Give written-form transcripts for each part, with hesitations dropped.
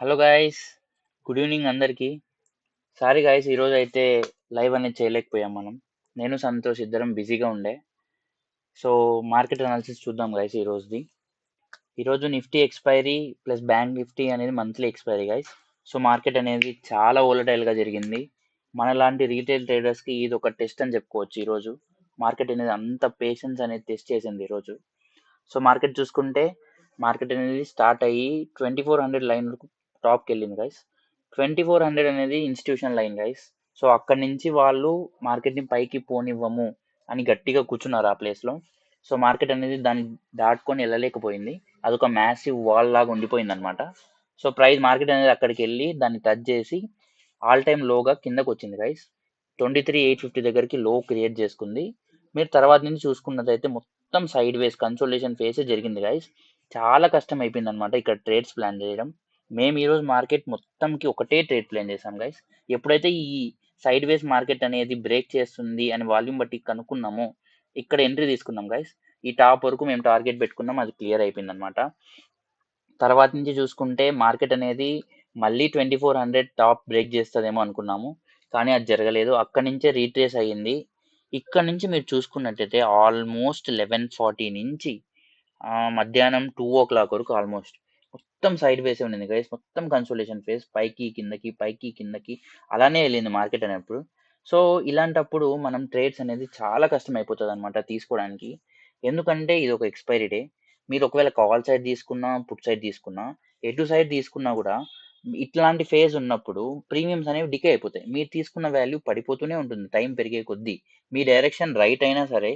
Hello guys, good evening అందరికీ. Sorry guys, ఈరోజు అయితే లైవ్ అనేది చేయలేకపోయాం మనం. నేను సంతోష్ ఇద్దరం బిజీగా ఉండే. సో మార్కెట్ అనాలిసిస్ చూద్దాం గాయ్స్ ఈరోజుది. ఈరోజు Nifty expiry plus bank Nifty అనేది monthly expiry guys. So market అనేది చాలా వోలటైల్గా జరిగింది. మనలాంటి రీటైల్ ట్రేడర్స్కి ఇది ఒక టెస్ట్ అని చెప్పుకోవచ్చు. ఈరోజు మార్కెట్ అనేది అంత పేషెన్స్ అనేది టెస్ట్ చేసింది ఈరోజు. సో మార్కెట్ చూసుకుంటే మార్కెట్ అనేది స్టార్ట్ అయ్యి 2400 లైన్ వరకు టాప్కి వెళ్ళింది గైస్. 2400 అనేది ఇన్స్టిట్యూషన్ లైన్ గైస్. సో అక్కడి నుంచి వాళ్ళు మార్కెట్ని పైకి పోనివ్వము అని గట్టిగా కూర్చున్నారు ఆ ప్లేస్లో. సో మార్కెట్ అనేది దాన్ని దాటుకొని వెళ్ళలేకపోయింది. అదొక మ్యాసివ్ వాల్ లాగా ఉండిపోయింది అనమాట. సో మార్కెట్ అనేది అక్కడికి వెళ్ళి దాన్ని టచ్ చేసి ఆల్ టైమ్ లోగా కిందకు వచ్చింది గైస్. 23,850 దగ్గరికి లో క్రియేట్ చేసుకుంది. మీరు తర్వాత నుంచి చూసుకున్నదైతే మొత్తం సైడ్ వేస్ కన్సోలేషన్ ఫేసే జరిగింది గైస్. చాలా కష్టం అయిపోయింది అనమాట ఇక్కడ ట్రేడ్స్ ప్లాన్ చేయడం. మేము ఈరోజు మార్కెట్ మొత్తంకి ఒకటే ట్రేడ్ ప్లాన్ చేసాం గైస్. ఎప్పుడైతే ఈ సైడ్ వేస్ మార్కెట్ అనేది బ్రేక్ చేస్తుంది అని వాల్యూమ్ బట్టి కనుక్కున్నామో ఇక్కడ ఎంట్రీ తీసుకున్నాం గైస్. ఈ టాప్ వరకు మేము టార్గెట్ పెట్టుకున్నాం, అది క్లియర్ అయిపోయింది అనమాట. తర్వాత నుంచి చూసుకుంటే మార్కెట్ అనేది మళ్ళీ 2400 టాప్ బ్రేక్ చేస్తుందేమో అనుకున్నాము, కానీ అది జరగలేదు. అక్కడి నుంచే రీట్రేస్ అయ్యింది. ఇక్కడ నుంచి మీరు చూసుకున్నట్టయితే ఆల్మోస్ట్ 11:40 నుంచి మధ్యాహ్నం 2 o'clock వరకు ఆల్మోస్ట్ మొత్తం సైడ్ వేసే ఉండింది గైస్. మొత్తం కన్సోలేషన్ ఫేస్ పైకి కిందకి పైకి కిందకి అలానే వెళ్ళింది మార్కెట్ అనేప్పుడు. సో ఇలాంటప్పుడు మనం ట్రేడ్స్ అనేది చాలా కష్టం అయిపోతుంది అనమాట తీసుకోవడానికి. ఎందుకంటే ఇది ఒక ఎక్స్పైరీ డే. మీరు ఒకవేళ కాల్ సైడ్ తీసుకున్నా పుట్ సైడ్ తీసుకున్నా ఎటు సైడ్ తీసుకున్నా కూడా ఇట్లాంటి ఫేజ్ ఉన్నప్పుడు ప్రీమియమ్స్ అనేవి డికే అయిపోతాయి. మీరు తీసుకున్న వాల్యూ పడిపోతూనే ఉంటుంది టైం పెరిగే కొద్దీ. మీ డైరెక్షన్ రైట్ అయినా సరే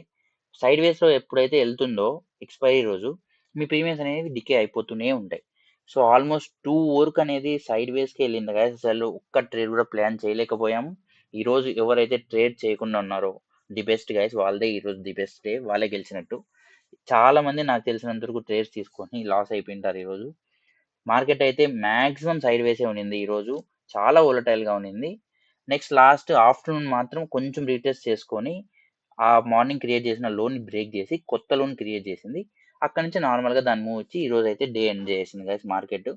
సైడ్ వేస్లో ఎప్పుడైతే వెళ్తుందో ఎక్స్పైరీ రోజు మీ ప్రీమియమ్స్ అనేవి డికే అయిపోతూనే ఉంటాయి. సో ఆల్మోస్ట్ 2 వరకు అనేది సైడ్ వేస్కి వెళ్ళింది కదా. అసలు ఒక్క ట్రేడ్ కూడా ప్లాన్ చేయలేకపోయాము. ఈరోజు ఎవరైతే ట్రేడ్ చేయకుండా ఉన్నారో ది బెస్ట్ గైస్, వాళ్ళదే ఈరోజు ది బెస్ట్ డే, వాళ్ళే గెలిచినట్టు. చాలా మంది నాకు తెలిసినంత వరకు ట్రేడ్స్ తీసుకొని లాస్ అయిపోయింటారు ఈరోజు. మార్కెట్ అయితే మ్యాక్సిమం సైడ్ వేసే ఉన్నింది ఈరోజు, చాలా వోలటైల్గా ఉన్నింది. నెక్స్ట్ లాస్ట్ ఆఫ్టర్నూన్ మాత్రం కొంచెం రీటెస్ట్ చేసుకొని ఆ మార్నింగ్ క్రియేట్ చేసిన లోన్ బ్రేక్ చేసి కొత్త లోన్ క్రియేట్ చేసింది. అక్కడ నుంచి నార్మల్గా దాన్ని మూవ్ వచ్చి ఈరోజు అయితే డే ఎండ్ చేసింది గైస్ మార్కెట్.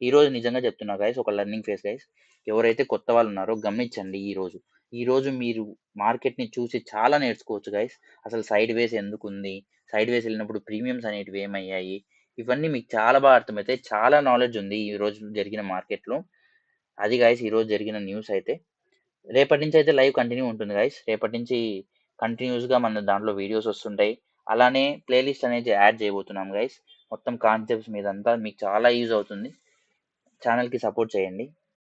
ఈరోజు నిజంగా చెప్తున్నా గైస్, ఒక లర్నింగ్ ఫేస్ గైస్. ఎవరైతే కొత్త వాళ్ళు ఉన్నారో గమనించండి. ఈరోజు మీరు మార్కెట్ని చూసి చాలా నేర్చుకోవచ్చు గైస్. అసలు సైడ్ వేస్ ఎందుకు ఉంది, సైడ్ వేస్ వెళ్ళినప్పుడు ప్రీమియమ్స్ అనేటివి ఏమయ్యాయి, ఇవన్నీ మీకు చాలా బాగా అర్థమవుతాయి. చాలా నాలెడ్జ్ ఉంది ఈ రోజు జరిగిన మార్కెట్లో. అది గైస్ ఈరోజు జరిగిన న్యూస్ అయితే. రేపటి నుంచి అయితే లైవ్ కంటిన్యూ ఉంటుంది గైస్. రేపటి నుంచి కంటిన్యూస్గా మన దాంట్లో వీడియోస్ వస్తుంటాయి. అలానే ప్లేలిస్ట్ అనేది యాడ్ చేయబోతున్నాం గైస్. మొత్తం కాన్సెప్ట్స్ మీద అంతా మీకు చాలా యూజ్ అవుతుంది. ఛానల్కి సపోర్ట్ చేయండి.